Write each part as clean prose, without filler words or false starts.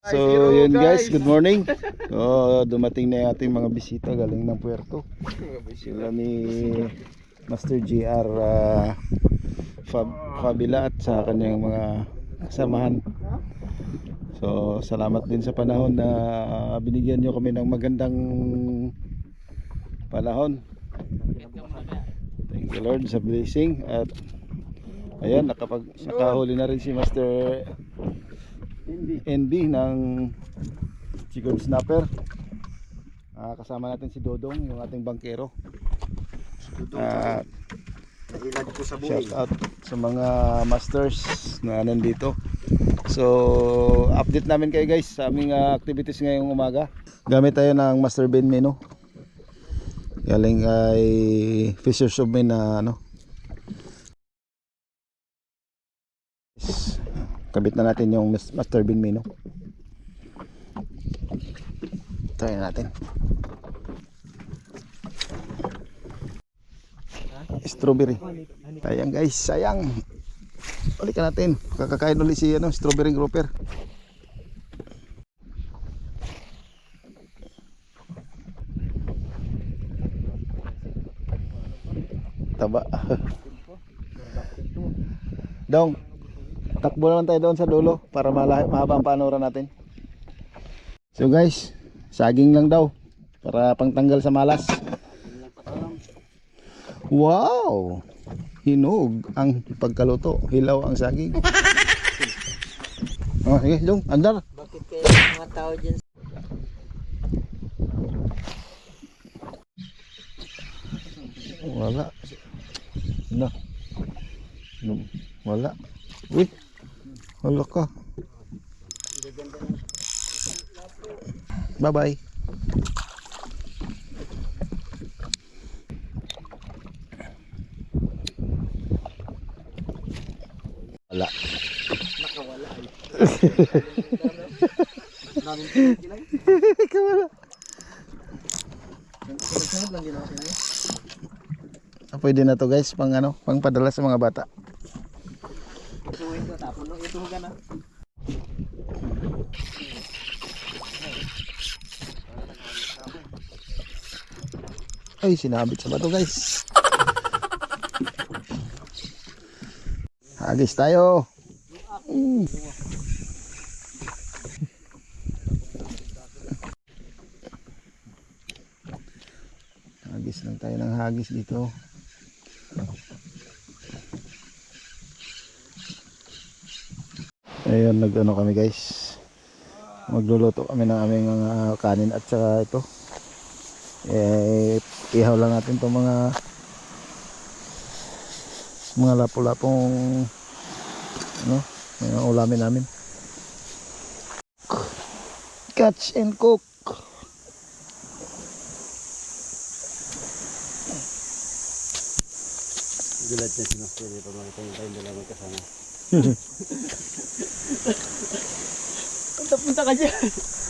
So yun guys, good morning. Dumating na yung ating mga bisita galing ng puerto. Sila ni Master JR Fabila at sa kanyang mga kasamahan. So salamat din sa panahon na binigyan nyo kami ng magandang panahon. Thank you Lord sa blessing. At ayan, nakahuli na rin si Master NB ng chicken snapper. Kasama natin si Dodong, yung ating bangkero. Shout out sa mga masters na nandito. So update namin kayo guys sa aming activities ngayong umaga. Gamit tayo ng Master Ben menu galing kay Fishers of Men na kabit na natin yung Master Bean menu. Try natin. Strawberry. Sayang guys, sayang. Balikan natin. Kakakain ulit si strawberry grouper. Taba. Dong. Takbo naman tayo doon sa dulo para mahaba ang panooran natin. So guys, saging lang daw para pangtanggal sa malas. Wow! Hinog ang pagkaluto. Hilaw ang saging. Oh, sige, Dong, andar. Bakit kaya mga tao dyan? Wala. No. Wala. Wait. Wala ka. Bye bye. Wala. Nakawala ay. Kawala. Sunod lang din ako sinabi. Pwede na to guys, pang padala sa mga bata. Ituhin ko tapon no, ito ka na. Ay, sinabit sa bato guys. Hagis tayo. Hagis lang tayo ng hagis dito. Ayun, nag-ano kami guys. Magluluto kami ng aming mga kanin at saka ito. Ihaw lang natin itong mga lapo-lapong mga ulamin namin. Catch and cook. Gulat niya si Master dito makita yung tayong dala magkasama. Punta ka dyan.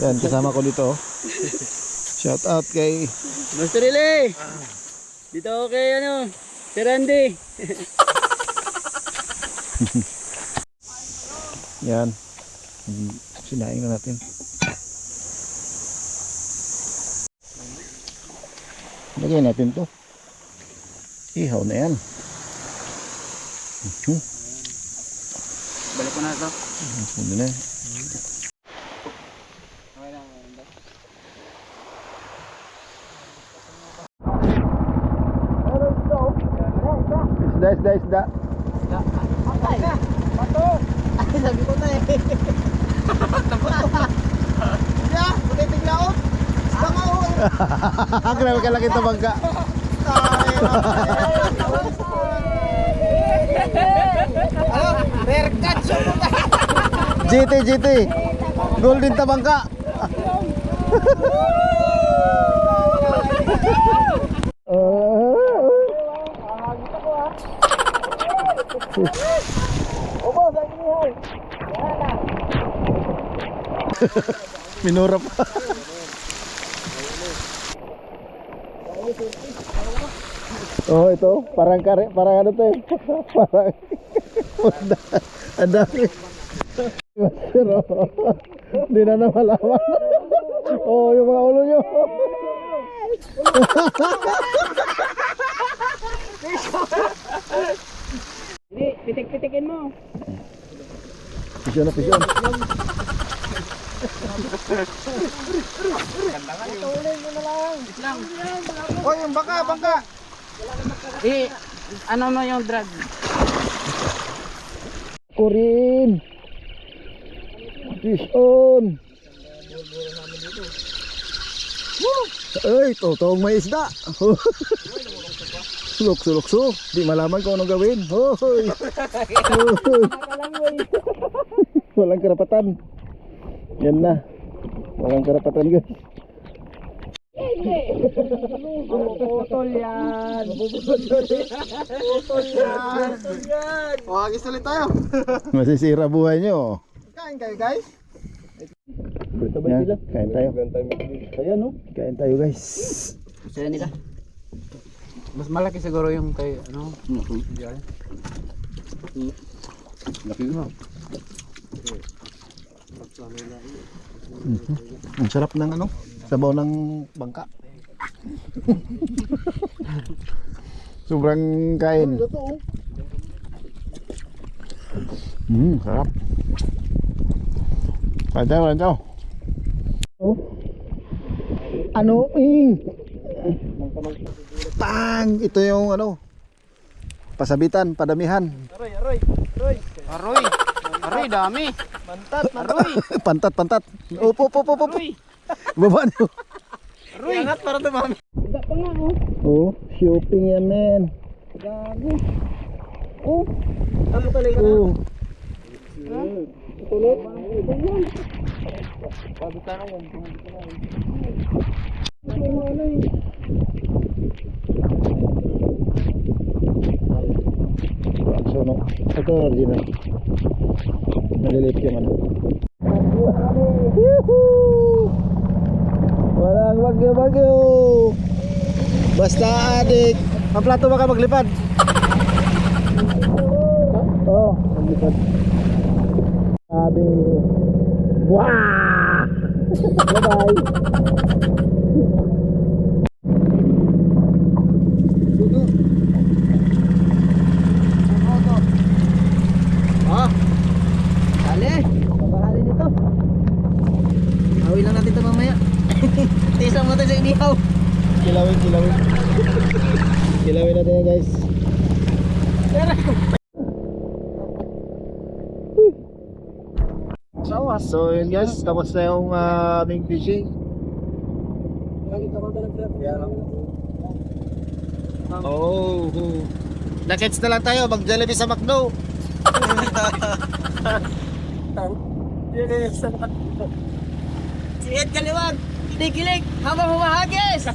Yan, kasama ko dito. Shout out kay Master Rile. Dito ako kay Sir Randy. yan. Sinaing na natin. Lagay natin to. Ihaw na yan. Balik ko na ito. Pwede na. Isda. Patay na. Bato. Ay, sabi ko na eh. Siya, bakit tiglaot? Isda nga ho. Grabe ka lang ito bangka. Rare catch. GT. Golden tabangka. Minura pa. Oh, ito parang ano to eh. Parang ang dami. Pero, hindi na malaman. Oh, yung mga ulo nyo. Hindi, pitik-pitikin mo. Pisyon na pisyon. Oh, yung bangka. Ano mo yung drag? Kurin. Fish on. Ay, totoong may isda. Sulok-sulok. Di malaman kung anong gawin. Hoy. Walang karapatan. Yan na. Walang karapatan, guys. Putol yan. Agis ulit tayo. Masisira buhay nyo. Kain kayo guys. Yan, kain tayo. Kaya no? Kain tayo, guys. Sila nila. Mas malaki siguro yung kay ano. Laki mo. Ang sarap ng ano, sabaw ng bangka. Sobrang kain. Sarap. Kain tayo. Oh. Ano? Tang! Ito yung ano, pasabitan, padamihan. Aroy, dami. Pantat. Opo. Baba niyo. Aroy. Angat para dumami. Iba pa nga oh. Oh, shopping yan, men. Gago. Oh. Ano talaga? Oh. Tulog. Bago ka na yan. So, no. Ito original. Nalilit yung ano. Woohoo! Walang bagyo. Basta adik. Ang plato baka maglipad. Oo, maglipad. Sabi. Wah! Bye-bye. Dali. Babahalin dito. Awi lang natin ito mamaya. Tisang mo ito sa inihaw. Kilawin. Kilawin natin yan, guys. So yun guys, tapos na yung aming fishing. Oh, nakits na lang tayo, mag-Jollibee sa McDo. Si Ed Kaliwag. Kilig habang humahagis.